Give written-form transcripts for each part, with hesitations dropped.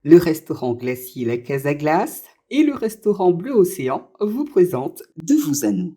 Le restaurant glacier La Casa Glace et le restaurant Bleu Océan vous présentent De vous à nous.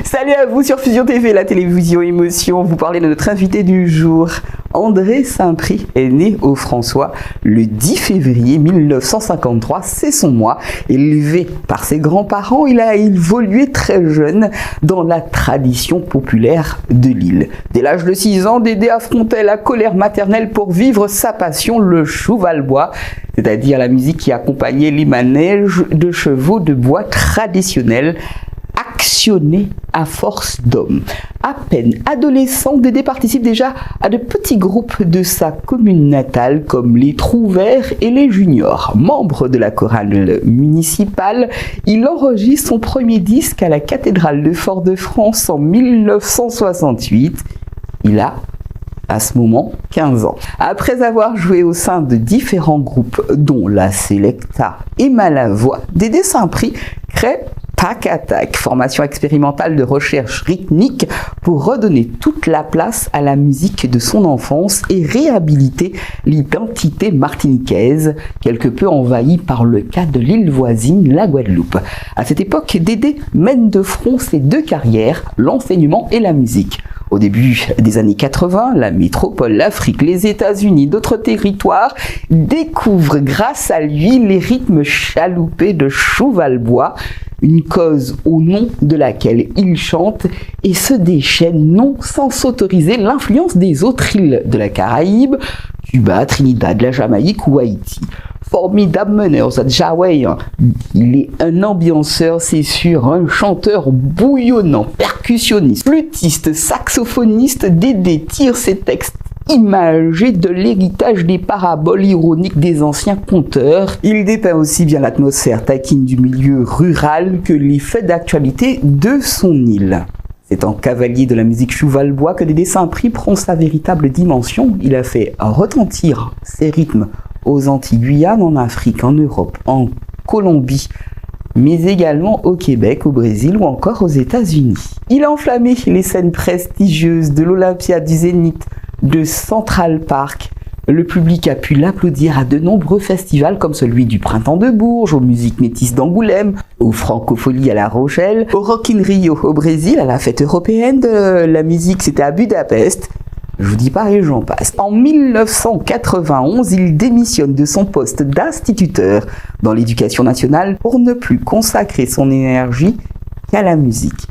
Salut à vous sur Fusion TV, la télévision émotion. Vous parlez de notre invité du jour. André Saint-Prix est né au François le 10 février 1953, c'est son mois. Élevé par ses grands-parents, il a évolué très jeune dans la tradition populaire de l'île. Dès l'âge de 6 ans, Dédé affrontait la colère maternelle pour vivre sa passion, le cheval-bois, c'est-à-dire la musique qui accompagnait les manèges de chevaux de bois traditionnels, actionné à force d'hommes. À peine adolescent, Dédé participe déjà à de petits groupes de sa commune natale comme les Trouvères et les Juniors. Membre de la chorale municipale, il enregistre son premier disque à la cathédrale de Fort-de-France en 1968. Il a à ce moment 15 ans. Après avoir joué au sein de différents groupes dont la Selecta et Malavoie, Dédé Saint-Prix crée Tac Attack, formation expérimentale de recherche rythmique pour redonner toute la place à la musique de son enfance et réhabiliter l'identité martiniquaise, quelque peu envahie par le cas de l'île voisine, la Guadeloupe. À cette époque, Dédé mène de front ses deux carrières, l'enseignement et la musique. Au début des années 80, la métropole, l'Afrique, les États-Unis, d'autres territoires découvrent grâce à lui les rythmes chaloupés de cheval-bois, une cause au nom de laquelle il chante et se déchaîne non sans s'autoriser l'influence des autres îles de la Caraïbe, Cuba, Trinidad, la Jamaïque ou Haïti. Formidable meneur, ça Jaway, il est un ambianceur, c'est sûr, un chanteur bouillonnant, percussionniste, flûtiste, saxophoniste. Dédé tire ses textes imagé de l'héritage des paraboles ironiques des anciens conteurs. Il dépeint aussi bien l'atmosphère taquine du milieu rural que les faits d'actualité de son île. C'est en cavalier de la musique cheval-bois que Dédé Saint-Prix prend sa véritable dimension. Il a fait retentir ses rythmes aux Antilles-Guyane, en Afrique, en Europe, en Colombie, mais également au Québec, au Brésil ou encore aux États-Unis. Il a enflammé les scènes prestigieuses de l'Olympia, du Zénith, de Central Park. Le public a pu l'applaudir à de nombreux festivals comme celui du Printemps de Bourges, aux Musiques Métisses d'Angoulême, aux Francopholies à La Rochelle, au Rock in Rio au Brésil, à la fête européenne de la musique, c'était à Budapest. Je vous dis pas et j'en passe. En 1991, il démissionne de son poste d'instituteur dans l'éducation nationale pour ne plus consacrer son énergie qu'à la musique.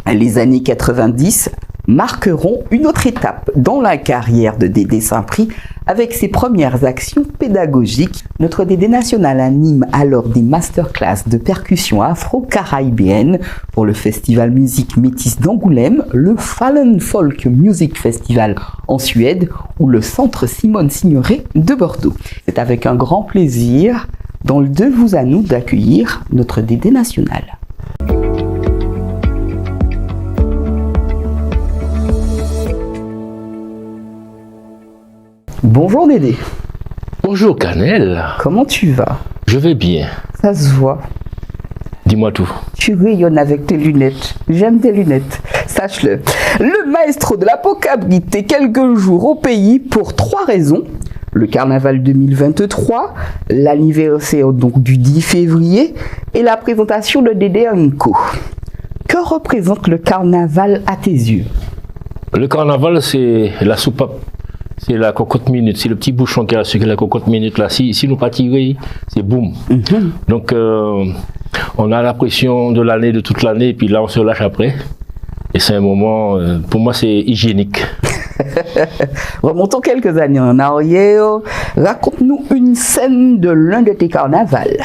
Les années 90 marqueront une autre étape dans la carrière de Dédé Saint-Prix avec ses premières actions pédagogiques. Notre Dédé national anime alors des masterclass de percussion afro-caribéenne pour le festival musique métisse d'Angoulême, le Fallen Folk Music Festival en Suède ou le centre Simone Signoret de Bordeaux. C'est avec un grand plaisir dans le De vous à nous d'accueillir notre Dédé national. Bonjour Dédé. Bonjour Canel. Comment tu vas? Je vais bien. Ça se voit. Dis-moi tout. Tu rayonnes avec tes lunettes. J'aime tes lunettes. Sache-le. Le maestro de l'Apocabrite est quelques jours au pays pour 3 raisons. Le carnaval 2023, l'anniversaire donc du 10 février et la présentation de Dédé Co. Que représente le carnaval à tes yeux? Le carnaval, c'est la soupape. C'est la cocotte minute, c'est le petit bouchon qui a sur la cocotte minute là. Si nous pas tirer, c'est boum. Donc on a la pression de l'année, de toute l'année, et puis là on se lâche après. Et c'est un moment, pour moi c'est hygiénique. Remontons quelques années en arrière. Raconte-nous une scène de l'un de tes carnavals.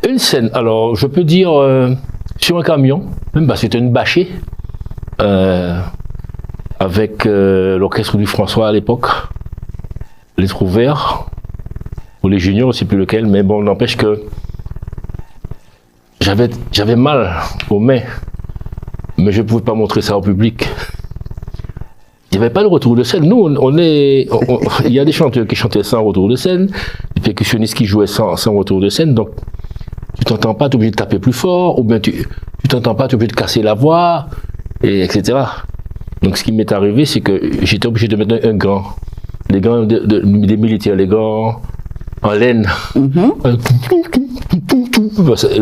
Une scène, alors je peux dire sur un camion, même c'était une bâchée. Avec l'orchestre du François à l'époque, les Trouvères, ou les Juniors, je ne sais plus lequel, mais bon, n'empêche que j'avais mal aux mains, mais je ne pouvais pas montrer ça au public. Il n'y avait pas de retour de scène. Nous, il y a des chanteurs qui chantaient sans retour de scène, des percussionnistes qui jouaient sans retour de scène, donc t'entends pas, tu es obligé de taper plus fort, ou bien tu t'entends pas, tu es obligé de casser la voix, et etc. Donc ce qui m'est arrivé, c'est que j'étais obligé de mettre un gant. Les gants des militaires, les gants en laine. Le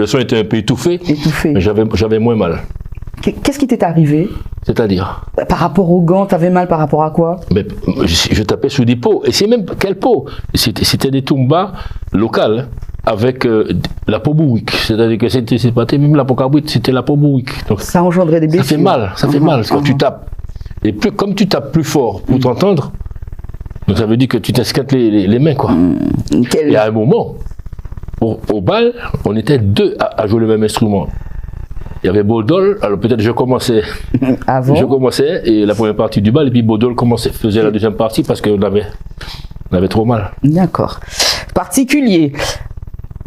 son était un peu étouffé. Mais j'avais moins mal. Qu'est-ce qui t'est arrivé? C'est-à-dire? Par rapport aux gants, t'avais mal par rapport à quoi? Mais je tapais sur des pots. Et c'est même quelle peau? C'était des tumbas locales avec la peau bourrique. C'est-à-dire que c'est pas même la peau cabrit, c'était la peau bourrique. Donc ça engendrait des blessures. Ça fait mal quand tu tapes. Et comme tu tapes plus fort pour t'entendre, donc ça veut dire que tu t'esquintes les mains, quoi. Et à un moment, au bal, on était deux à jouer le même instrument. Il y avait Bodol, alors peut-être je commençais et la première partie du bal, et puis Bodol faisait la deuxième partie parce qu'on avait trop mal. D'accord. Particulier.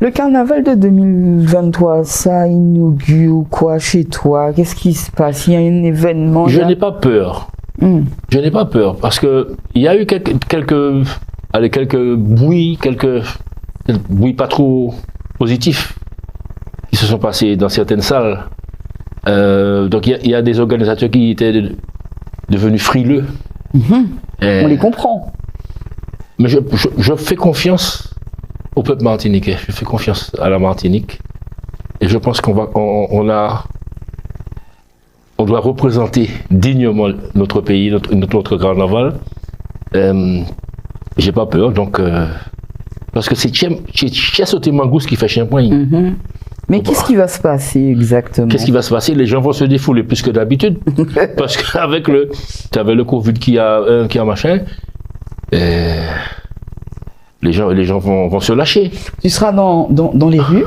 Le carnaval de 2023, ça inaugure quoi chez toi? Qu'est-ce qui se passe? Il y a un événement? Je n'ai pas peur. Je n'ai pas peur parce que il y a eu quelques bruits pas trop positifs qui se sont passés dans certaines salles. Donc il y a des organisateurs qui étaient devenus frileux. On les comprend. Mais je fais confiance au peuple martiniquais. Je fais confiance à la Martinique. Et je pense qu'on doit représenter dignement notre pays, notre carnaval. J'ai pas peur, donc parce que c'est Sauté Mangous qui fait Champogne. Mais qu'est-ce qui va se passer exactement? Qu'est-ce qui va se passer? Les gens vont se défouler plus que d'habitude. Parce qu'avec le Covid qui a machin, les gens vont se lâcher. Tu seras dans les rues?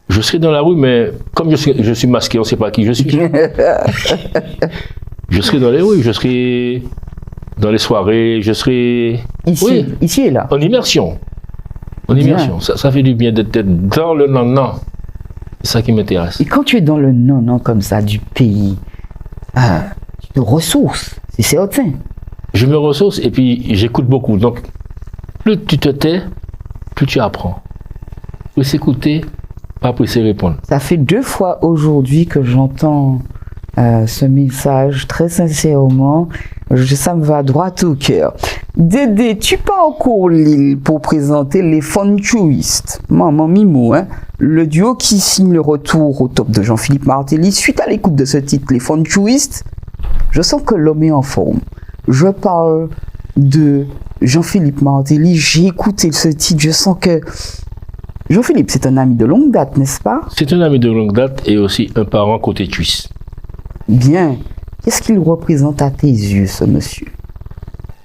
Je serai dans la rue, mais comme je suis masqué, on ne sait pas qui je suis. Je serai dans les rues, je serai dans les soirées, je serai... Ici et là. En immersion. Ça fait du bien d'être dans le non-non. C'est ça qui m'intéresse. Et quand tu es dans le non-non comme ça du pays, tu te ressources, c'est certain. Je me ressource et puis j'écoute beaucoup. Donc, plus tu te tais, plus tu apprends. Plus s'écouter, pas plus se répondre. Ça fait 2 fois aujourd'hui que j'entends ce message, très sincèrement. Ça me va droit au cœur. Dédé, tu parcours l'île pour présenter les Fonchouistes. Maman Mimou, le duo qui signe le retour au top de Jean-Philippe Martelly. Suite à l'écoute de ce titre, les Fonchouistes, je sens que l'homme est en forme. Je parle de Jean-Philippe Martelly. J'ai écouté ce titre, je sens que Jean-Philippe, c'est un ami de longue date, n'est-ce pas? C'est un ami de longue date et aussi un parent côté Twist. Bien. Qu'est-ce qu'il représente à tes yeux, ce monsieur?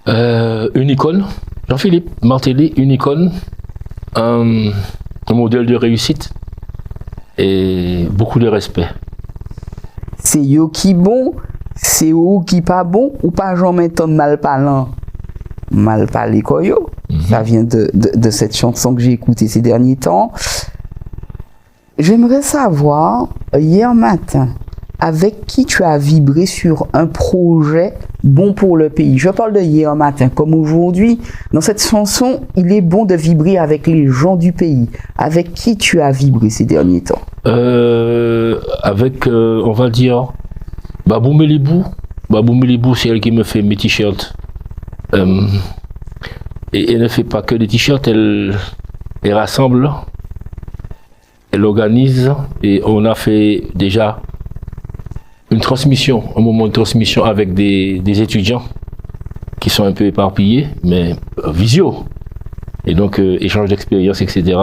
Une icône. Jean-Philippe Martelly, une icône. Un modèle de réussite et beaucoup de respect. C'est yo qui bon, c'est yo qui pas bon, ou pas Jean Menton mal parlant? Mal parlé koyo. Ça vient de cette chanson que j'ai écoutée ces derniers temps. J'aimerais savoir, hier matin, avec qui tu as vibré sur un projet bon pour le pays. Je parle de hier matin, comme aujourd'hui. Dans cette chanson, il est bon de vibrer avec les gens du pays. Avec qui tu as vibré ces derniers temps? Avec, on va dire, Babou Melibou. Babou Melibou, c'est elle qui me fait mes t-shirts. Et elle ne fait pas que des t-shirts, elle rassemble, elle organise, et on a fait déjà un moment de transmission avec des étudiants qui sont un peu éparpillés, mais visio. Et donc, échange d'expérience, etc.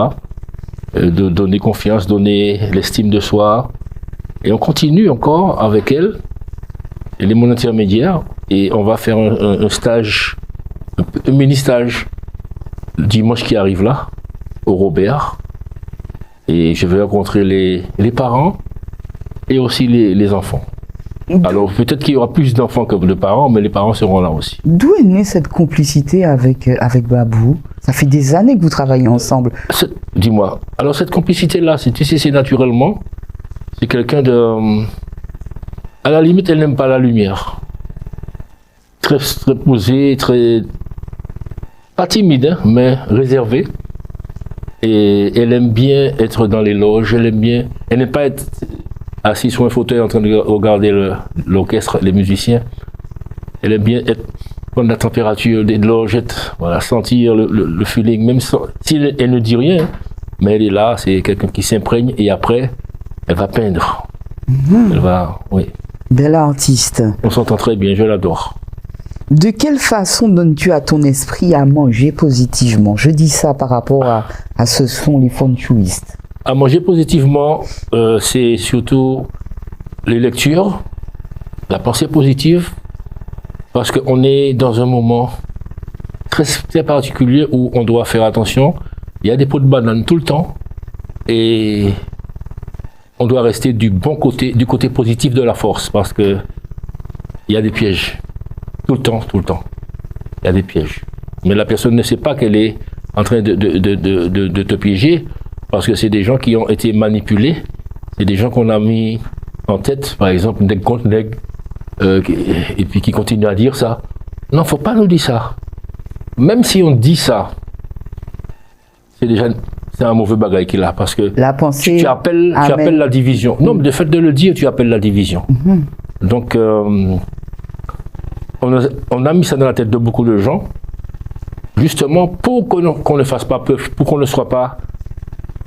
De donner confiance, donner l'estime de soi. Et on continue encore avec elle. Elle est mon intermédiaire. Et on va faire un stage, un mini-stage, le dimanche qui arrive là, au Robert. Et je vais rencontrer les parents et aussi les enfants. Alors peut-être qu'il y aura plus d'enfants que de parents, mais les parents seront là aussi. D'où est née cette complicité avec Babou? Ça fait des années que vous travaillez ensemble. Dis-moi, alors cette complicité-là, c'est naturellement, c'est quelqu'un de... À la limite, elle n'aime pas la lumière. Très posée, très... Pas timide, hein, mais réservée. Et elle aime bien être dans les loges, elle n'aime pas être assise sur un fauteuil en train de regarder l'orchestre, les musiciens. Elle aime bien prendre la température des loges, voilà, sentir le feeling, même si elle ne dit rien, mais elle est là, c'est quelqu'un qui s'imprègne et après, elle va peindre. Elle va, oui. Belle artiste. On s'entend très bien, je l'adore. De quelle façon donnes-tu à ton esprit à manger positivement? Je dis ça par rapport à ce sont les feng-shuistes. À manger positivement, c'est surtout les lectures, la pensée positive, parce qu'on est dans un moment très particulier où on doit faire attention. Il y a des pots de banane tout le temps et on doit rester du côté positif de la force, parce que il y a des pièges. Tout le temps. Il y a des pièges. Mais la personne ne sait pas qu'elle est en train de te piéger, parce que c'est des gens qui ont été manipulés. C'est des gens qu'on a mis en tête, par exemple, nègre contre nègre, et puis qui continuent à dire ça. Non, faut pas nous dire ça. Même si on dit ça, c'est un mauvais bagage qu'il a, parce que la pensée, tu appelles la division. Non, mais le fait de le dire, tu appelles la division. Donc, on a mis ça dans la tête de beaucoup de gens, justement pour qu'on ne fasse pas peur, pour qu'on ne soit pas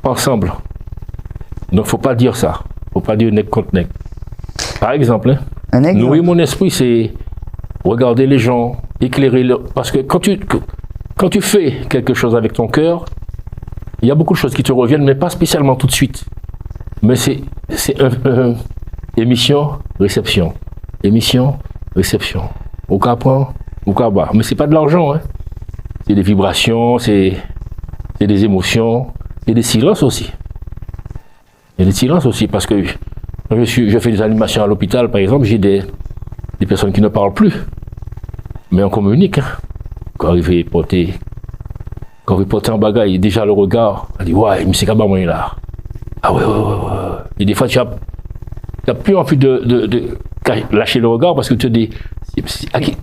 ensemble. Donc, faut pas dire ça. Faut pas dire nègre contre nègre. Par exemple, nourrir mon esprit, c'est regarder les gens, éclairer parce que quand tu fais quelque chose avec ton cœur, il y a beaucoup de choses qui te reviennent, mais pas spécialement tout de suite. Mais c'est émission, réception. Émission, réception. Au cas point, au cas bas. Mais c'est pas de l'argent, hein. C'est des vibrations, c'est des émotions, et des silences aussi. Il y a des silences aussi, parce que je fais des animations à l'hôpital, par exemple, j'ai des personnes qui ne parlent plus, mais on communique. Hein. Quand il veut porter en bagaille, déjà le regard, on dit ouais, mais c'est quand même là. Ah ouais. Et des fois, tu as plus envie de lâcher le regard parce que tu te dis.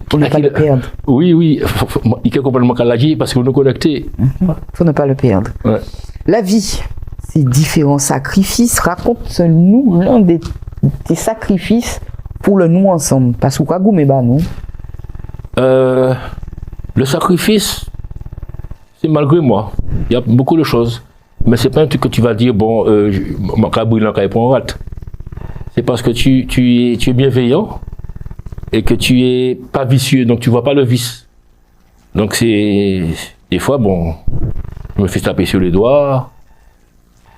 Pour ne pas le perdre. Oui, il est complètement calagé parce qu'on est connecté. Pour ne pas le perdre. Ouais. La vie, c'est différents sacrifices. Raconte-nous l'un des sacrifices pour le nous ensemble. Parce que non? Le sacrifice, c'est malgré moi. Il y a beaucoup de choses. Mais c'est pas un truc que tu vas dire, bon, c'est parce que tu es bienveillant et que tu es pas vicieux, donc tu vois pas le vice. Donc c'est des fois, bon, je me fais taper sur les doigts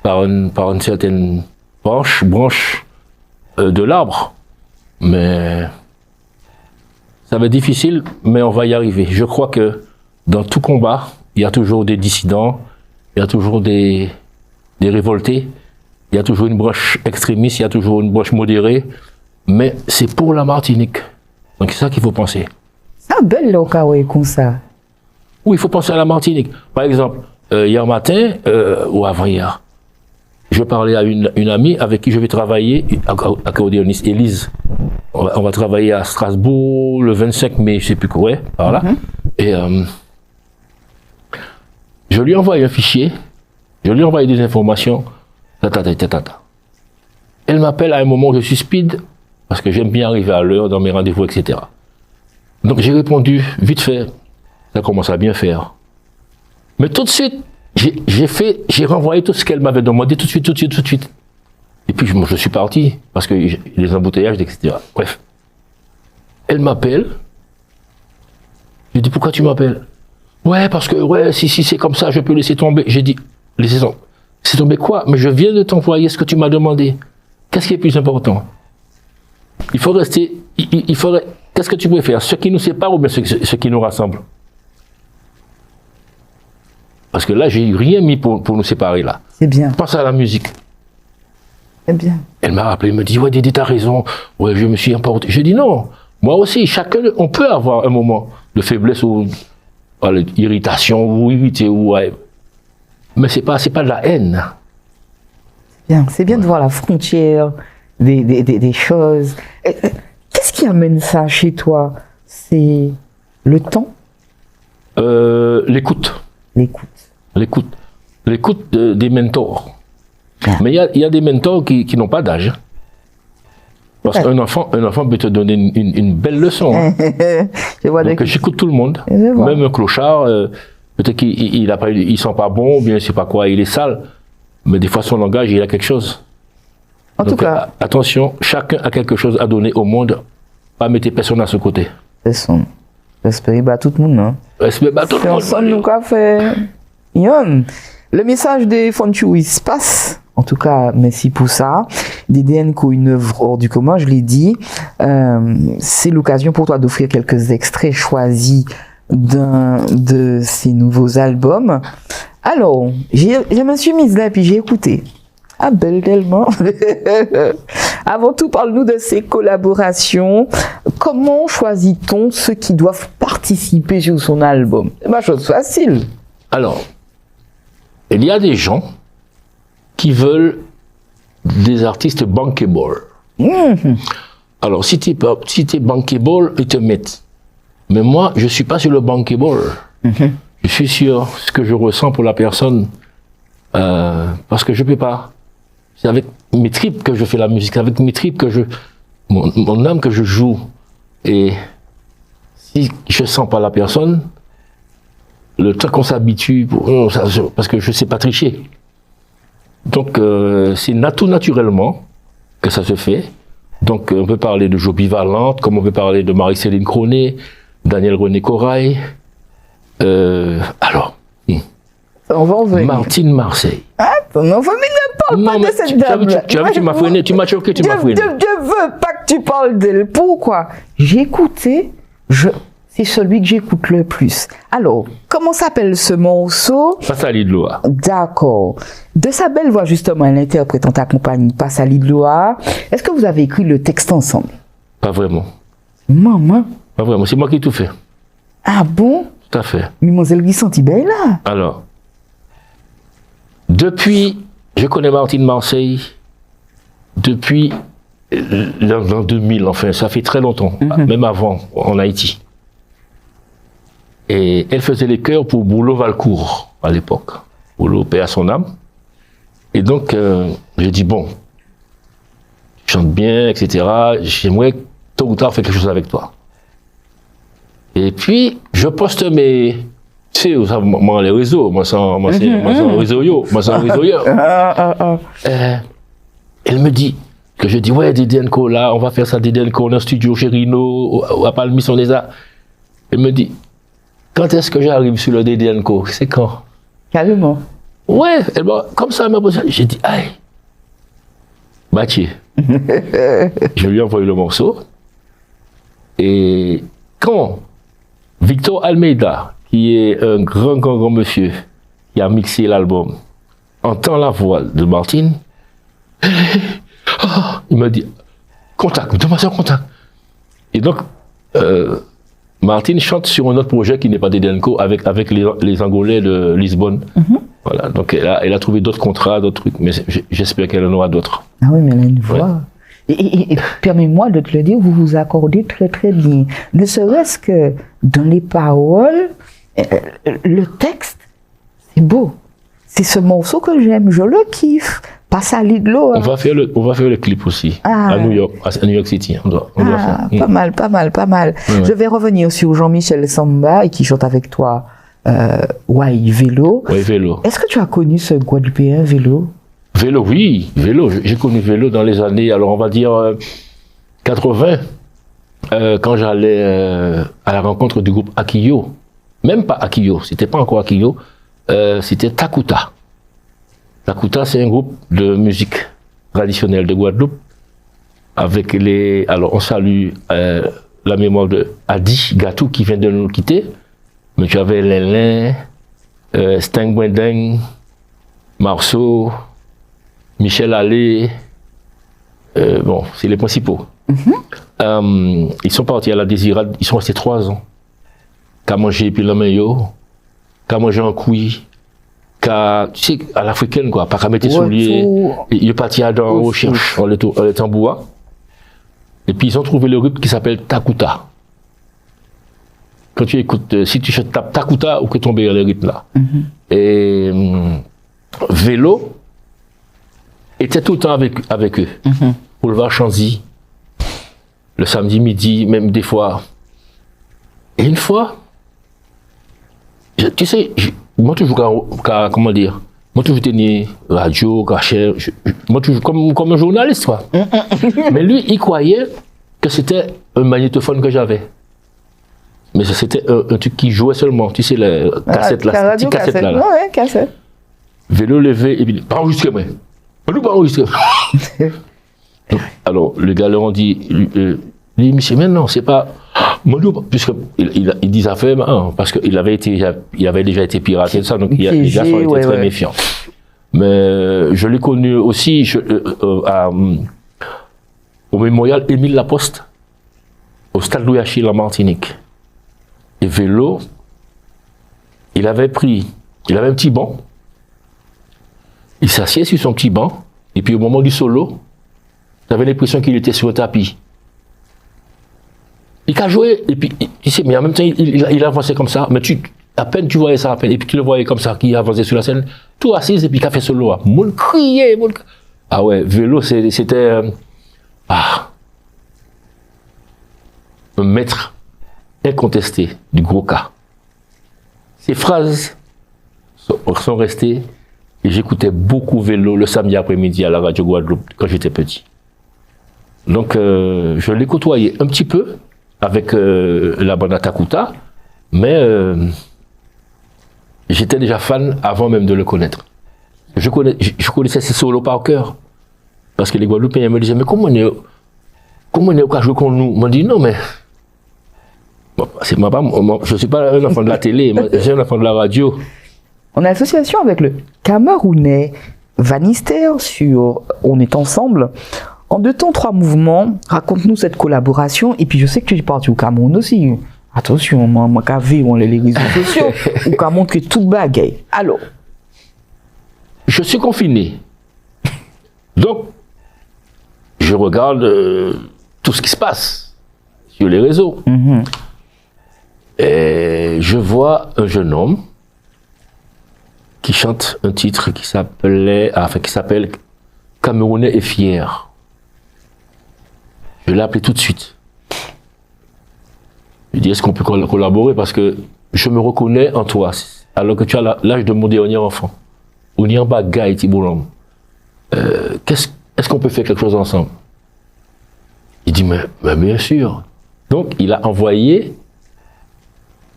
par une certaine branche de l'arbre, mais ça va être difficile, mais on va y arriver. Je crois que dans tout combat, il y a toujours des dissidents, il y a toujours des révoltés, il y a toujours une branche extrémiste, il y a toujours une branche modérée, mais c'est pour la Martinique. Donc c'est ça qu'il faut penser. C'est un bel local comme ça. Oui, il faut penser à la Martinique. Par exemple, hier matin, ou avant-hier, je parlais à une amie avec qui je vais travailler, accordéoniste, Élise. On va travailler à Strasbourg le 25 mai, je ne sais plus quoi, par là. Et je lui ai envoyé un fichier, je lui ai envoyé des informations. Elle m'appelle à un moment où je suis speed, parce que j'aime bien arriver à l'heure dans mes rendez-vous, etc. Donc j'ai répondu vite fait, ça commence à bien faire. Mais tout de suite, j'ai renvoyé tout ce qu'elle m'avait demandé tout de suite. Et puis je suis parti, parce que les embouteillages, etc. Bref. Elle m'appelle. Je lui dis, pourquoi tu m'appelles? Ouais, parce que, ouais, si c'est comme ça, je peux laisser tomber. J'ai dit, laisser tomber quoi? Mais je viens de t'envoyer ce que tu m'as demandé. Qu'est-ce qui est plus important? Il faut rester, qu'est-ce que tu préfères? Ce qui nous sépare ou bien ce qui nous rassemble? Parce que là, j'ai rien mis pour nous séparer, là. C'est bien. Pense à la musique. C'est bien. Elle m'a rappelé, elle me dit, ouais, Dédé, t'as raison. Ouais, je me suis emporté. Je dis non. Moi aussi, chacun, on peut avoir un moment de faiblesse ou d'irritation ou irrité ou ouais. Mais c'est pas de la haine. C'est bien de voir la frontière des choses. Qu'est-ce qui amène ça chez toi? C'est le temps? L'écoute. L'écoute. l'écoute des mentors. Mais il y a des mentors qui n'ont pas d'âge. Parce qu'un enfant peut te donner une belle leçon. Hein. Donc j'écoute tout le monde. Même un clochard, peut-être qu'il sent pas bon, ou bien je sais pas quoi, il est sale. Mais des fois son langage, il a quelque chose. En tout cas, attention, chacun a quelque chose à donner au monde. Pas mettre personne à ce côté. C'est son. Respect à tout le monde, non? Respect à tout le monde. Ensemble, nous avons fait. Le message de Fonchou, il se passe. En tout cas, merci pour ça. DDNCO, une œuvre hors du commun, je l'ai dit. C'est l'occasion pour toi d'offrir quelques extraits choisis d'un de ces nouveaux albums. Alors, je me suis mise là et puis j'ai écouté. Ah, belle tellement. Avant tout, parle-nous de ces collaborations. Comment choisit-on ceux qui doivent participer sur son album? C'est pas chose facile. Alors, il y a des gens qui veulent des artistes bankable. Alors, si tu es bankable, ils te mettent. Mais moi, je ne suis pas sur le bankable. Je suis sur ce que je ressens pour la personne. Parce que je ne peux pas. C'est avec mes tripes que je fais la musique, avec mes tripes que mon âme que je joue. Et si je ne sens pas la personne, le temps qu'on s'habitue, parce que je ne sais pas tricher. Donc, c'est tout naturellement que ça se fait. Donc, on peut parler de Joby Valente, comme on peut parler de Marie-Céline Cronet, Daniel René Corail. Alors, on va en venir. Martine Marseille. Attends, non, famille ne parle pas de cette dame. Tu m'as freiné, tu m'as choqué, tu m'as freiné. Je veux pas que tu parles d'elle. Pourquoi? J'ai écouté, c'est celui que j'écoute le plus. Alors, comment s'appelle ce morceau? Passali de Loa. D'accord. De sa belle voix, justement, elle interprète en ta compagnie, Passali de Loa. Est-ce que vous avez écrit le texte ensemble? Pas vraiment. Maman? Pas vraiment, c'est moi qui ai tout fait. Ah bon? Tout à fait. Mimoselle Guissanti, ben là. Alors, je connais Martine Marseille depuis l'an 2000, enfin, ça fait très longtemps, même avant, en Haïti. Et elle faisait les chœurs pour Boulot Valcourt, à l'époque. Boulot, paix à son âme. Et donc, j'ai dit, bon, tu chantes bien, etc. J'aimerais tôt ou tard faire quelque chose avec toi. Et puis, je poste mes... Tu sais, moi, les réseaux, moi, c'est un réseau yo. Elle me dit, que je dis, ouais, DDNCO, là, on va faire ça, DDNCO, on a un studio chez Rino, à Palmis, on les a. Elle me dit, quand est-ce que j'arrive sur le DDNCO? C'est quand? Carrément. Ouais, comme ça, elle m'a posé, j'ai dit, aïe, Mathieu. Je lui ai envoyé le morceau. Et quand Victor Almeida, qui est un grand monsieur, qui a mixé l'album, entend la voix de Martine, il m'a dit, contact, donne-moi un contact. Et donc, Martine chante sur un autre projet qui n'est pas DDNCO avec les Angolais de Lisbonne. Voilà, donc elle a trouvé d'autres contrats, d'autres trucs, mais j'espère qu'elle en aura d'autres. Ah oui, mais elle a une voix. Ouais. Et permets-moi de te le dire, vous vous accordez très très bien. Ne serait-ce que dans les paroles, le texte, c'est beau. C'est ce morceau que j'aime, je le kiffe. Passali de Loa. On va faire le clip aussi, à New York City. On doit faire. Pas mal. Ouais. Je vais revenir sur Jean-Michel Samba qui chante avec toi Wai Vélo. Wai Vélo. Est-ce que tu as connu ce Guadeloupéen Vélo? Vélo, oui, Vélo. J'ai connu Vélo dans les années, alors on va dire 80, quand j'allais à la rencontre du groupe Akiyo. Même pas Akiyo, c'était pas encore Akiyo, c'était Takuta. Takuta, c'est un groupe de musique traditionnelle de Guadeloupe. Avec alors on salue la mémoire de Adi Gatou qui vient de nous quitter. Mais tu avais Lélin, Steng Bwendeng, Marceau, Michel Allé, bon, c'est les principaux. Ils sont partis à la Désirade, ils sont restés 3 ans. Qu'à manger puis l'amayo, qu'à manger en couille, qu'à, tu sais, à l'africaine quoi, pas qu'à mettre des souliers. Il est parti à dans recherche, on est en bois. Et puis ils ont trouvé le rythme qui s'appelle Takuta. Quand tu écoutes, si tu tapes Takuta, ou que tomber le rythme là. Et Vélo était tout le temps avec eux. Boulevard Chanzy, le samedi midi, même des fois. Et une fois, tu sais, moi toujours, comment dire, moi toujours tenu radio, cachet, moi toujours comme un journaliste, quoi. Mais lui, il croyait que c'était un magnétophone que j'avais. Mais c'était un truc qui jouait seulement, tu sais, la cassette là, la petite cassette là. Ouais, cassette. Vélo levé, et puis, pas enregistré, mais. Pas enregistré. Alors, le gars leur dit, monsieur, mais non, c'est pas. Puisqu'il dit ça fait, parce qu'il avait déjà été piraté, tout ça, donc les gars sont été très méfiants. Mais je l'ai connu aussi au mémorial Émile Laposte, au stade Louis Achille en Martinique. Et Vélo, il avait un petit banc, il s'assied sur son petit banc, et puis au moment du solo, j'avais l'impression qu'il était sur le tapis. Il a joué, et puis, mais en même temps, il avançait comme ça, mais à peine tu voyais ça, et puis tu le voyais comme ça, qu'il avançait sur la scène, tout assis, et puis il a fait solo. Moule criait, Ah ouais, Vélo, c'était un maître incontesté du gros cas. Ces phrases sont restées, et j'écoutais beaucoup Vélo le samedi après-midi à la radio Guadeloupe quand j'étais petit. Donc je l'ai côtoyé un petit peu avec la bande Atakuta, mais j'étais déjà fan avant même de le connaître. Je connaissais ses solos par cœur, parce que les Guadeloupéens me disaient, mais comment on est au cas jouer contre nous? On m'a dit non, mais je ne suis pas un enfant de la télé, j'ai un enfant de la radio. On a association avec le Camerounais Vanister sur On est ensemble. En 2 temps, 3 mouvements, raconte-nous cette collaboration. Et puis je sais que tu es parti au Cameroun aussi. Attention, moi, quand on les réseaux sociaux, ou quand montre tout bagaille. Alors, je suis confiné. Donc, je regarde tout ce qui se passe sur les réseaux. Et je vois un jeune homme qui chante un titre qui s'appelle Camerounais est fier. Je l'ai appelé tout de suite. Je lui ai dit, est-ce qu'on peut collaborer, parce que je me reconnais en toi, alors que tu as l'âge de mon dernier enfant. On y en bagaille, Tiboulom. Est-ce qu'on peut faire quelque chose ensemble? Il dit, mais bien sûr. Donc, il a envoyé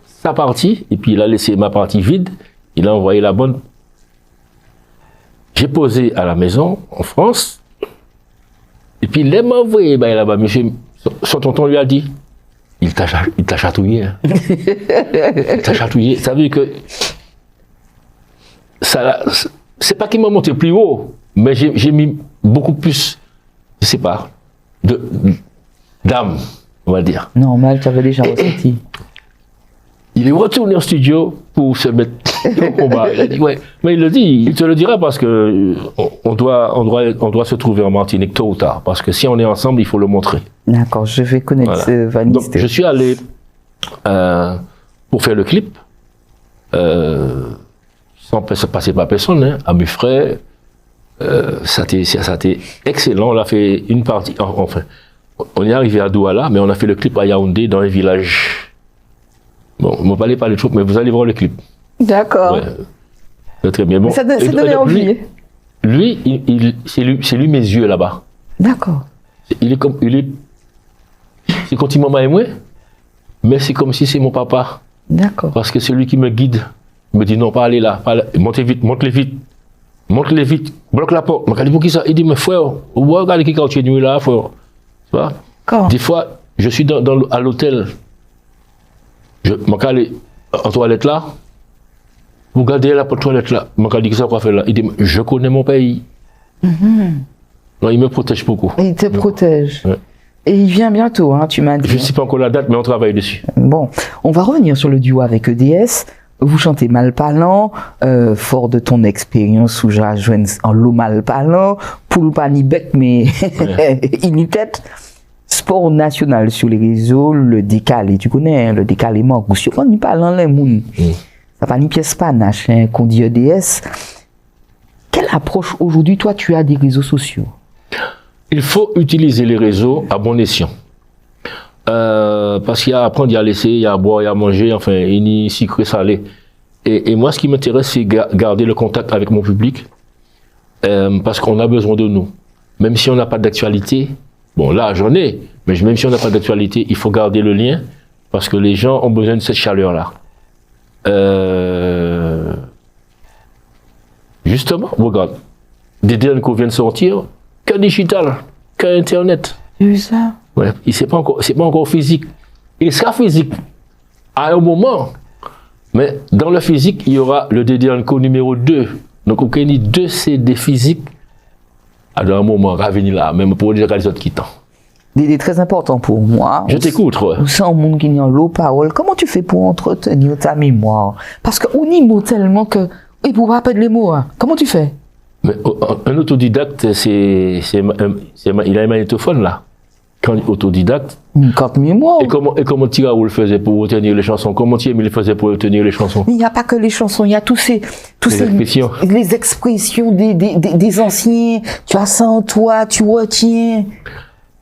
sa partie, et puis il a laissé ma partie vide. Il a envoyé la bonne. J'ai posé à la maison, en France, et puis il m'a envoyé là-bas. Monsieur, son tonton lui a dit, il t'a chatouillé. Hein. Il t'a chatouillé. Ça veut dire que c'est pas qu'il m'a monté plus haut, mais j'ai mis beaucoup plus, je sais pas, d'âme, on va dire. Normal, tu avais déjà ressenti. Il est retourné au studio pour se mettre au combat. Il a dit, ouais. Mais il le dit, il te le dira, parce que on doit se trouver en Martinique tôt ou tard. Parce que si on est ensemble, il faut le montrer. D'accord, je vais connaître Vanister. Donc, je suis allé pour faire le clip, sans passer par personne, hein, à mes frères. Ça a été excellent. On a fait une partie, enfin, on est arrivé à Douala, mais on a fait le clip à Yaoundé, dans un village. Bon, on ne va pas parler de choses, mais vous allez voir le clip. D'accord. Ouais, très bien. Bon, ça donnait envie. Lui, c'est lui mes yeux là-bas. D'accord. C'est comme il m'a aimé, mais c'est comme si c'est mon papa. D'accord. Parce que c'est lui qui me guide. Il me dit non, pas aller là, montez vite, monte-les vite, bloque la porte. Je dis pour qui ça? Il dit, mais frère, regardez qui continue là, frère. Tu vois? Des fois, je suis à l'hôtel. Je m'en aller en toilette là. Vous regardez la toilette là. Je dis, ça quoi faire là? Il dit, je connais mon pays. Non, il me protège beaucoup. Il te protège. Ouais. Et il vient bientôt, hein, tu m'as dit. Je ne sais pas encore la date, mais on travaille dessus. Bon, on va revenir sur le duo avec EDS. Vous chantez Malparlant, fort de ton expérience où j'ai en l'eau Malparlant, poule pas ni bec, mais il tête. Sport national sur les réseaux, le décalé, tu connais, hein, le décalement. Si on n'y parle, les mouns, ça pas ni pièce panache, hein, qu'on dit EDS. Quelle approche aujourd'hui, toi, tu as des réseaux sociaux? Il faut utiliser les réseaux à bon escient. Parce qu'il y a à apprendre, il y a à laisser, il y a à boire, il y a à manger, enfin, il y a sucré, salé. Et moi, ce qui m'intéresse, c'est garder le contact avec mon public, parce qu'on a besoin de nous. Même si on n'a pas d'actualité, bon, là, j'en ai, mais même si on n'a pas d'actualité, il faut garder le lien, parce que les gens ont besoin de cette chaleur-là. Justement, regarde, des derniers qu'on vient de sortir, que digital, que Internet. C'est ça? Ouais, c'est pas encore physique. Il sera physique à un moment, mais dans le physique, il y aura le DDNCO numéro 2. Donc, on a 2 CD physiques à un moment, à venir là, même pour dire les autres qui t'en. Des très important pour moi. Je t'écoute, ouais. Nous sommes un monde qui a l'eau parole. Comment tu fais pour entretenir ta mémoire? Parce qu'on y mots tellement que, et pour pas perdre les mots, hein. Comment tu fais? Mais un autodidacte, il a un magnétophone là. Quand autodidacte. Quand mémoire. Et comment Tiraoul faisait pour retenir les chansons? Comment Thierry faisait pour retenir les chansons? Il n'y a pas que les chansons, il y a les expressions des anciens. Tu as ça en toi, tu retiens.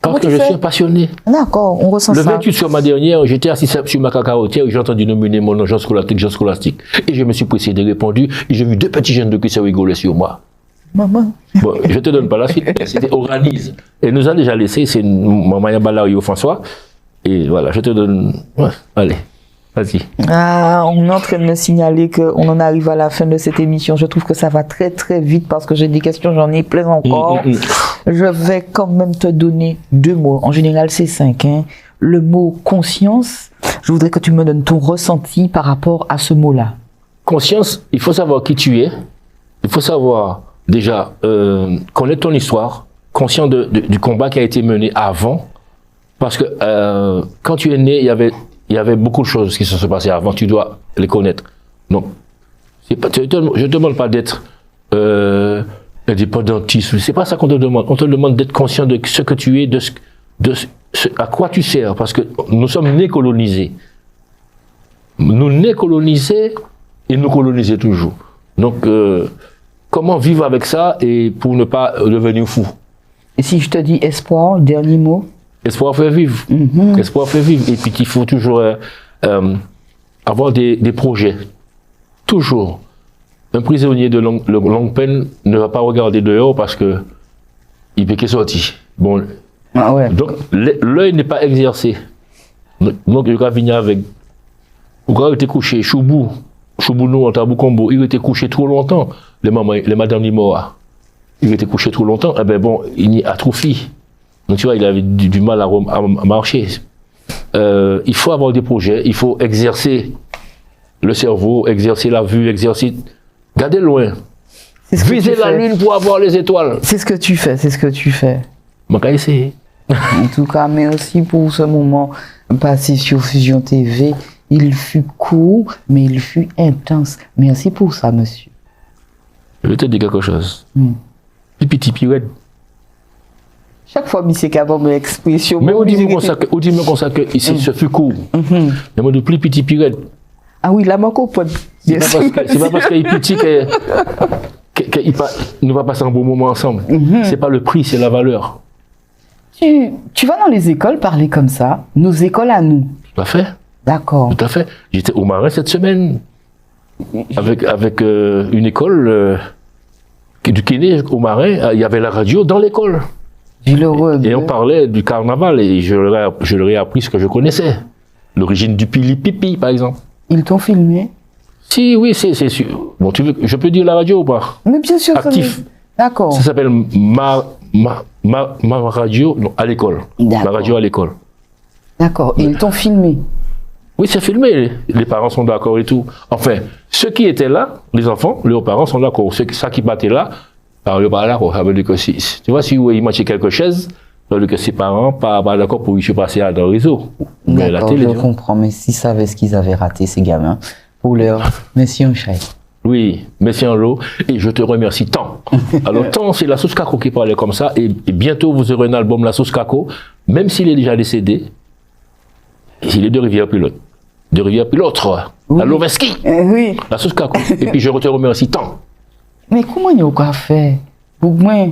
Parce que je suis un passionné. D'accord, on ressent ça. Le 28 sur ma dernière, j'étais assis sur ma cacarotière et j'ai entendu nominer mon nom Jean Scolastique. Et je me suis précédé, répondu, et j'ai vu 2 petits jeunes de qui se rigolaient sur moi. Maman. Bon, je te donne pas la suite. C'était Oranise. Et nous a déjà laissé, c'est Maman Balario François. Et voilà, je te donne. Ouais, allez, vas-y. Ah, on est en train de me signaler qu'on en arrive à la fin de cette émission. Je trouve que ça va très très vite parce que j'ai des questions, j'en ai plein encore. Je vais quand même te donner 2 mots. En général, c'est 5. Hein. Le mot conscience, je voudrais que tu me donnes ton ressenti par rapport à ce mot-là. Conscience, il faut savoir qui tu es. Il faut savoir. Déjà, connaître ton histoire, conscient du combat qui a été mené avant, parce que quand tu es né, il y avait beaucoup de choses qui se sont passées avant, tu dois les connaître. Donc, je ne te demande pas d'être indépendantiste, c'est pas ça qu'on te demande. On te demande d'être conscient de ce que tu es, à quoi tu sers, parce que nous sommes nés colonisés. Nous nés colonisés et nous coloniser toujours. Donc, comment vivre avec ça et pour ne pas devenir fou? Et si je te dis espoir, dernier mot? Espoir fait vivre. Espoir fait vivre. Et puis il faut toujours avoir des projets. Toujours. Un prisonnier de longue peine ne va pas regarder dehors parce que il peut qu'il sorti. Bon. Ah ouais. Donc l'œil n'est pas exercé. Donc il va venir avec. Pourquoi il était couché? Choubounou en Tabou-Combo, il était couché trop longtemps. Les Madame Limoa, il était couché trop longtemps. Eh ben bon, il y a atrophie. Donc tu vois, il avait du mal à marcher. Il faut avoir des projets, il faut exercer le cerveau, exercer la vue, exercer. Regardez loin. Viser la lune pour avoir les étoiles. C'est ce que tu fais, c'est ce que tu fais. Je vais essayer. En tout cas, merci pour ce moment passé sur Fusion TV. Il fut court, mais il fut intense. Merci pour ça, monsieur. Je vais te dire quelque chose. Petit pirate. Chaque fois, monsieur capable d'expression. Mais on dit comme ça que ici, ce fut court. Mais moi, de plus petit pirate. Ah oui, la manque pote. C'est pas parce qu'il est petit qu'il ne va passer un bon moment ensemble. C'est pas le prix, c'est la valeur. Tu vas dans les écoles parler comme ça, nos écoles à nous. Tout à fait. D'accord. Tout à fait. J'étais au Marin cette semaine avec une école du Kéné au Marin. Il y avait la radio dans l'école. Et on parlait du carnaval et je leur ai appris ce que je connaissais. L'origine du pili pipi, par exemple. Ils t'ont filmé? Si, oui, c'est sûr. Bon, je peux dire la radio ou pas? Mais bien sûr. Actif. D'accord. Ça s'appelle ma radio à l'école. Ma radio à l'école. D'accord. Et ils t'ont filmé? Oui, c'est filmé. Les parents sont d'accord et tout. Enfin, ceux qui étaient là, les enfants, leurs parents sont d'accord. Ceux qui battaient là, ne pas d'accord. Ça veut dire que si, tu vois, si il manquait quelque chose, ça veut dire que ses parents pas d'accord pour y passer dans le réseau. D'accord, je comprends. Mais s'ils savaient ce qu'ils avaient raté, ces gamins, pour leur merci un chai. Oui, merci en l'eau. Et je te remercie tant. Alors, tant, c'est la sauce Kako qui parlait comme ça. Et bientôt, vous aurez un album, la sauce Kako, même s'il est déjà décédé. Il est de Rivière-Pilote. De Rivière-Pilote, oui. À Loveski. Oui. La sauce Kako. Et puis je te remercie tant. Mais comment il y a fait pour moi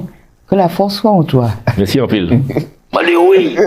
que la force soit en toi? Merci en pile. Allez, oui.